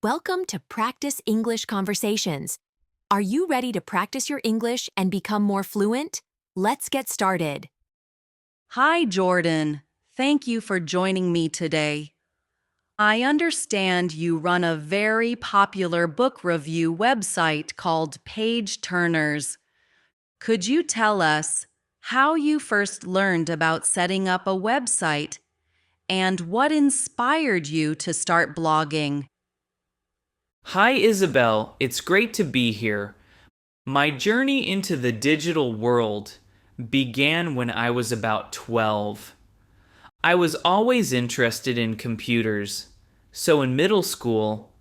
Welcome to Practice English Conversations. Are you ready to practice your English and become more fluent? Let's get started. Hi, Jordan. Thank you for joining me today. I understand you run a very popular book review website called Page Turners. Could you tell us how you first learned about setting up a website and what inspired you to start blogging? Hi, Isabel. It's great to be here. My journey into the digital world began when I was about 12. I was always interested in computers, so in middle school,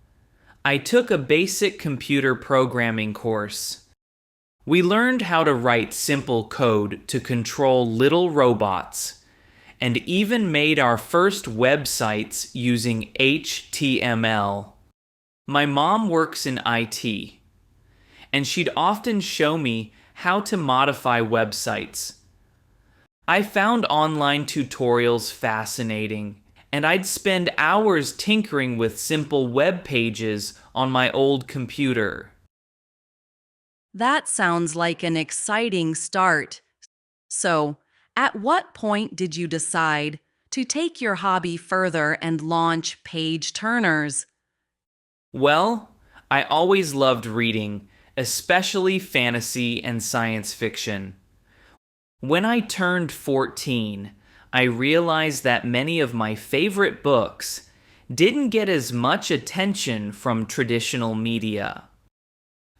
I took a basic computer programming course. We learned how to write simple code to control little robots, and even made our first websites using HTML. My mom works in IT, and she'd often show me how to modify websites. I found online tutorials fascinating, and I'd spend hours tinkering with simple web pages on my old computer. That sounds like an exciting start. So, at what point did you decide to take your hobby further and launch Page Turners? Well, I always loved reading, especially fantasy and science fiction. When I turned 14, I realized that many of my favorite books didn't get as much attention from traditional media.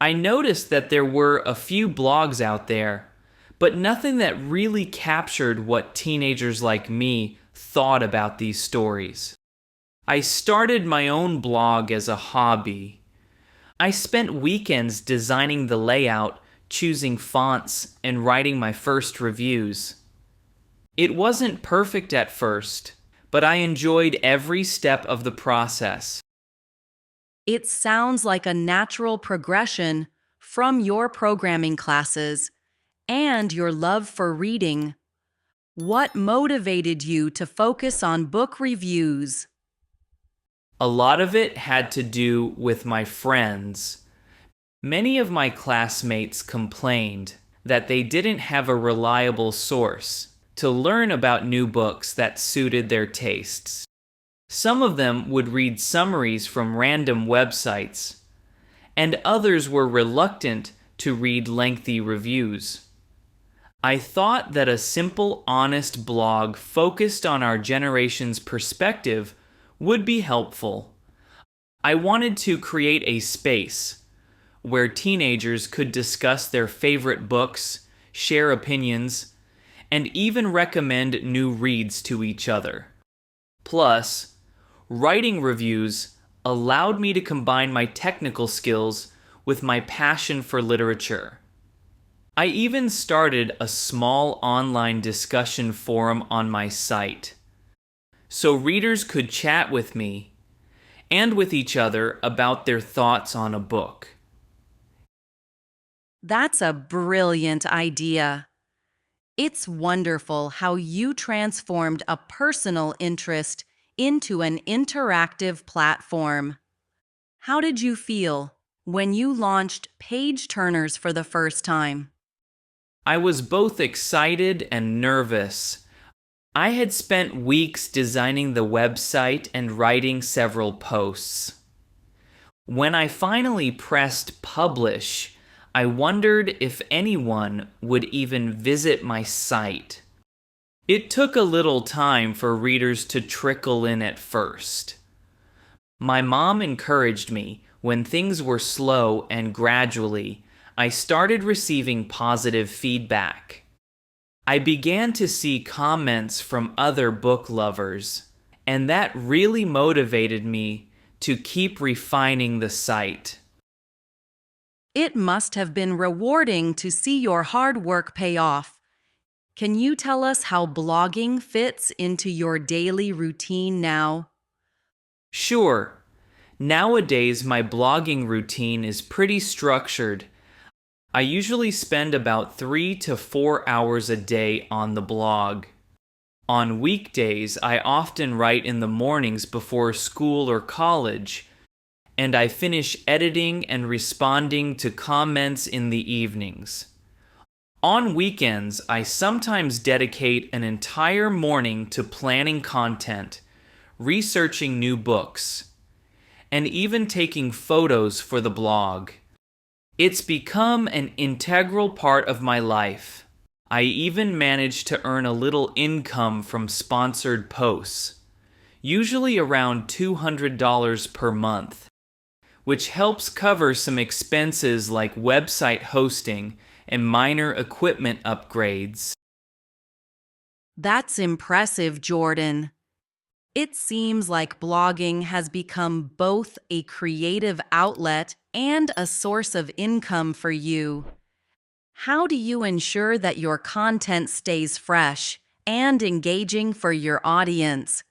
I noticed that there were a few blogs out there, but nothing that really captured what teenagers like me thought about these stories. I started my own blog as a hobby. I spent weekends designing the layout, choosing fonts, and writing my first reviews. It wasn't perfect at first, but I enjoyed every step of the process. It sounds like a natural progression from your programming classes and your love for reading. What motivated you to focus on book reviews? A lot of it had to do with my friends. Many of my classmates complained that they didn't have a reliable source to learn about new books that suited their tastes. Some of them would read summaries from random websites, and others were reluctant to read lengthy reviews. I thought that a simple, honest blog focused on our generation's perspective would be helpful. I wanted to create a space where teenagers could discuss their favorite books, share opinions, and even recommend new reads to each other. Plus, writing reviews allowed me to combine my technical skills with my passion for literature. I even started a small online discussion forum on my site, so readers could chat with me and with each other about their thoughts on a book. That's a brilliant idea. It's wonderful how you transformed a personal interest into an interactive platform. How did you feel when you launched Page Turners for the first time? I was both excited and nervous. I had spent weeks designing the website and writing several posts. When I finally pressed publish, I wondered if anyone would even visit my site. It took a little time for readers to trickle in at first. My mom encouraged me when things were slow, and gradually, I started receiving positive feedback. I began to see comments from other book lovers, and that really motivated me to keep refining the site. It must have been rewarding to see your hard work pay off. Can you tell us how blogging fits into your daily routine now? Sure, nowadays my blogging routine is pretty structured. I usually spend about 3 to 4 hours a day on the blog. On weekdays, I often write in the mornings before school or college, and I finish editing and responding to comments in the evenings. On weekends, I sometimes dedicate an entire morning to planning content, researching new books, and even taking photos for the blog. It's become an integral part of my life. I even manage to earn a little income from sponsored posts, usually around $200 per month, which helps cover some expenses like website hosting and minor equipment upgrades. That's impressive, Jordan. It seems like blogging has become both a creative outlet and a source of income for you. How do you ensure that your content stays fresh and engaging for your audience?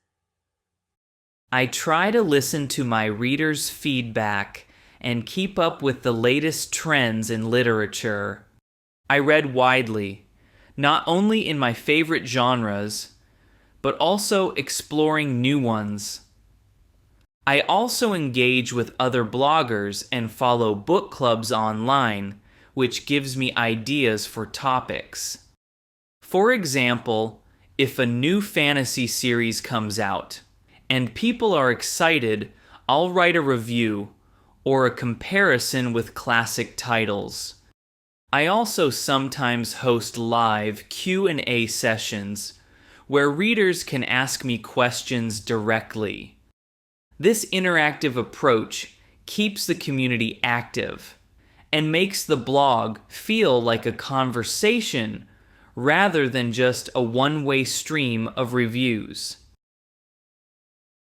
I try to listen to my readers' feedback and keep up with the latest trends in literature. I read widely, not only in my favorite genres, but also exploring new ones. I also engage with other bloggers and follow book clubs online, which gives me ideas for topics. For example, if a new fantasy series comes out and people are excited, I'll write a review or a comparison with classic titles. I also sometimes host live Q&A sessions where readers can ask me questions directly. This interactive approach keeps the community active and makes the blog feel like a conversation rather than just a one-way stream of reviews.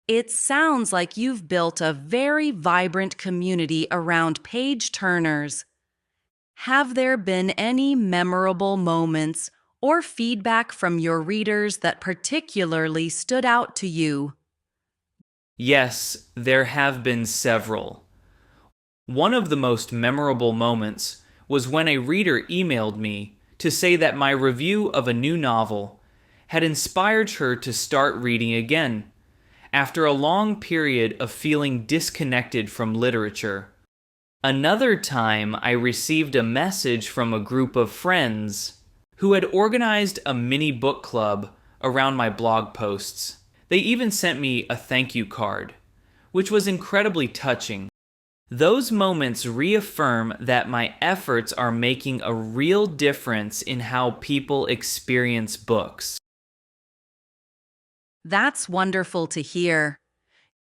It sounds like you've built a very vibrant community around page turners. Have there been any memorable moments or feedback from your readers that particularly stood out to you? Yes, there have been several. One of the most memorable moments was when a reader emailed me to say that my review of a new novel had inspired her to start reading again after a long period of feeling disconnected from literature. Another time, I received a message from a group of friends who had organized a mini book club around my blog posts. They even sent me a thank you card, which was incredibly touching. Those moments reaffirm that my efforts are making a real difference in how people experience books. That's wonderful to hear.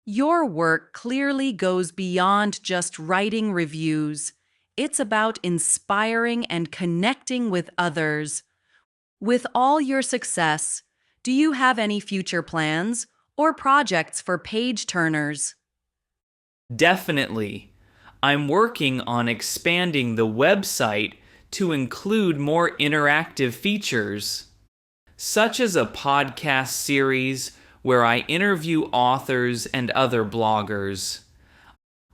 Your work clearly goes beyond just writing reviews. It's about inspiring and connecting with others. With all your success, do you have any future plans or projects for page turners? Definitely. I'm working on expanding the website to include more interactive features, such as a podcast series where I interview authors and other bloggers.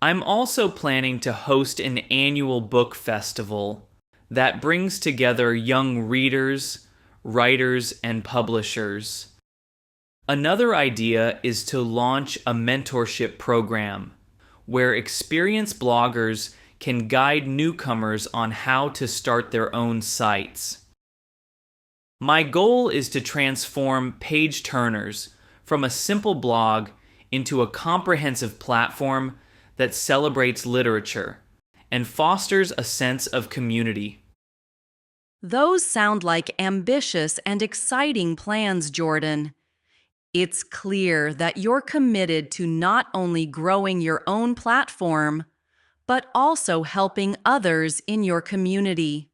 I'm also planning to host an annual book festival that brings together young readers, writers, and publishers. Another idea is to launch a mentorship program where experienced bloggers can guide newcomers on how to start their own sites. My goal is to transform Page Turners from a simple blog into a comprehensive platform that celebrates literature and fosters a sense of community. Those sound like ambitious and exciting plans, Jordan. It's clear that you're committed to not only growing your own platform, but also helping others in your community.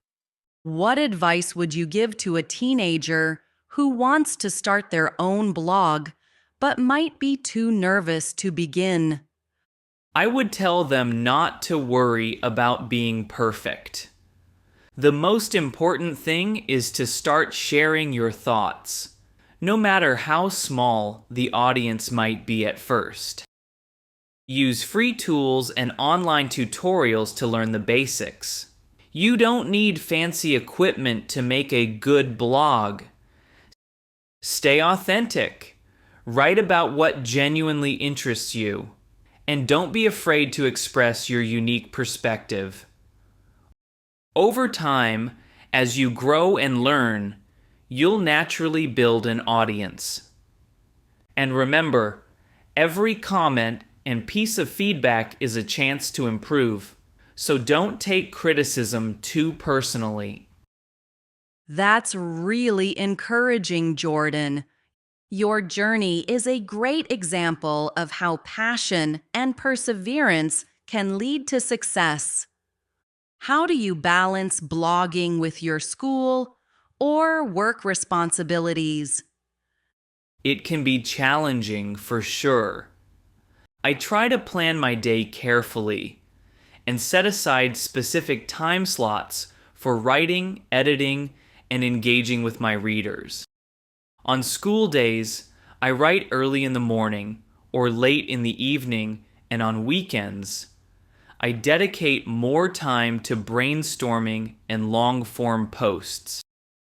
What advice would you give to a teenager who wants to start their own blog, but might be too nervous to begin? I would tell them not to worry about being perfect. The most important thing is to start sharing your thoughts, no matter how small the audience might be at first. Use free tools and online tutorials to learn the basics. You don't need fancy equipment to make a good blog. Stay authentic. Write about what genuinely interests you, And don't be afraid to express your unique perspective. Over time, as you grow and learn, you'll naturally build an audience. And remember, every comment and piece of feedback is a chance to improve, so don't take criticism too personally. That's really encouraging, Jordan. Your journey is a great example of how passion and perseverance can lead to success. How do you balance blogging with your school or work responsibilities? It can be challenging for sure. I try to plan my day carefully and set aside specific time slots for writing, editing, and engaging with my readers. On school days, I write early in the morning or late in the evening, and on weekends, I dedicate more time to brainstorming and long-form posts.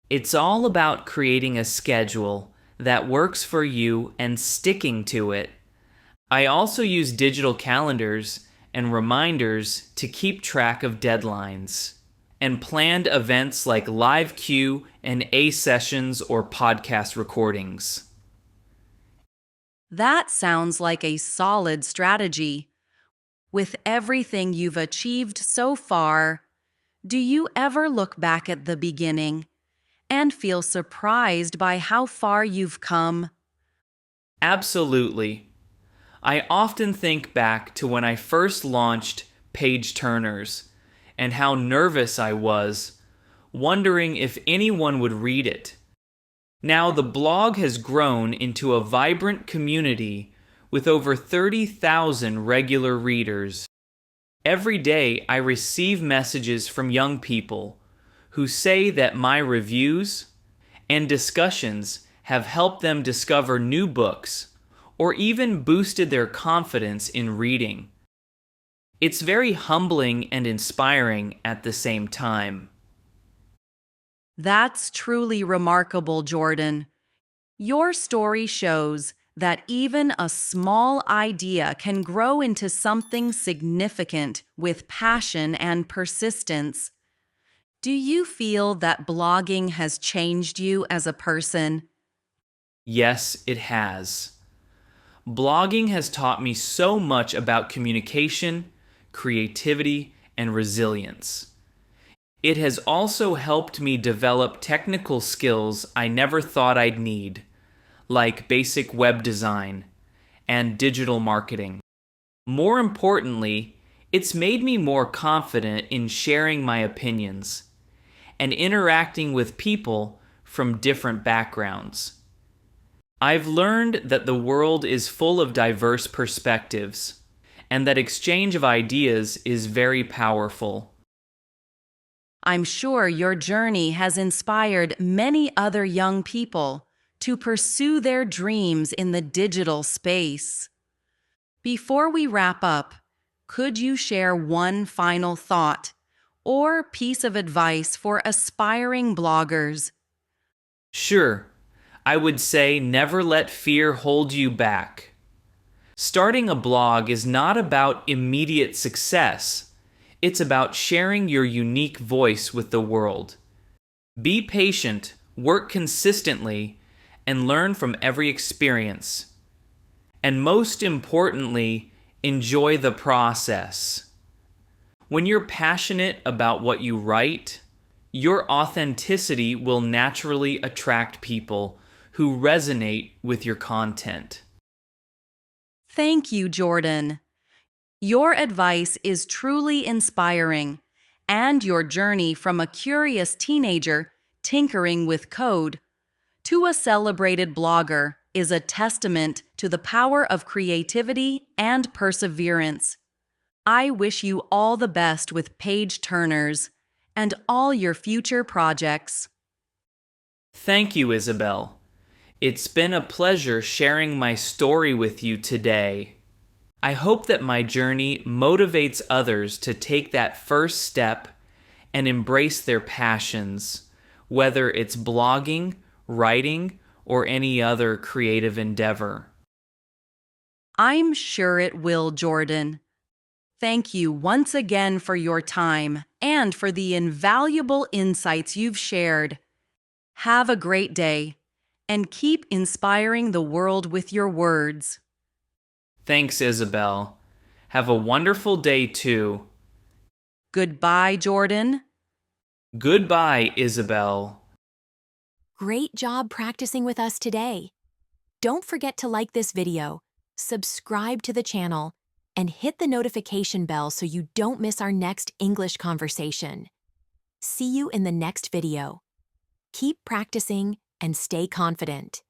It's all about creating a schedule that works for you and sticking to it. I also use digital calendars and reminders to keep track of deadlines and planned events like live Q and A sessions or podcast recordings. That sounds like a solid strategy. With everything you've achieved so far, do you ever look back at the beginning and feel surprised by how far you've come? Absolutely. I often think back to when I first launched Page Turners and how nervous I was, wondering if anyone would read it. Now the blog has grown into a vibrant community with over 30,000 regular readers. Every day I receive messages from young people who say that my reviews and discussions have helped them discover new books or even boosted their confidence in reading. It's very humbling and inspiring at the same time. That's truly remarkable, Jordan. Your story shows that even a small idea can grow into something significant with passion and persistence. Do you feel that blogging has changed you as a person? Yes, it has. Blogging has taught me so much about communication, creativity, and resilience. It has also helped me develop technical skills I never thought I'd need, like basic web design and digital marketing. More importantly, it's made me more confident in sharing my opinions and interacting with people from different backgrounds. I've learned that the world is full of diverse perspectives, and that exchange of ideas is very powerful. I'm sure your journey has inspired many other young people to pursue their dreams in the digital space. Before we wrap up, could you share one final thought or piece of advice for aspiring bloggers? Sure, I would say never let fear hold you back. Starting a blog is not about immediate success. It's about sharing your unique voice with the world. Be patient, work consistently, and learn from every experience. And most importantly, enjoy the process. When you're passionate about what you write, your authenticity will naturally attract people who resonate with your content. Thank you, Jordan. Your advice is truly inspiring, and your journey from a curious teenager tinkering with code to a celebrated blogger is a testament to the power of creativity and perseverance. I wish you all the best with Page Turners and all your future projects. Thank you, Isabel. It's been a pleasure sharing my story with you today. I hope that my journey motivates others to take that first step and embrace their passions, whether it's blogging, writing, or any other creative endeavor. I'm sure it will, Jordan. Thank you once again for your time and for the invaluable insights you've shared. Have a great day and keep inspiring the world with your words. Thanks, Isabel. Have a wonderful day too. Goodbye, Jordan. Goodbye, Isabel. Great job practicing with us today. Don't forget to like this video, subscribe to the channel, and hit the notification bell so you don't miss our next English conversation. See you in the next video. Keep practicing and stay confident.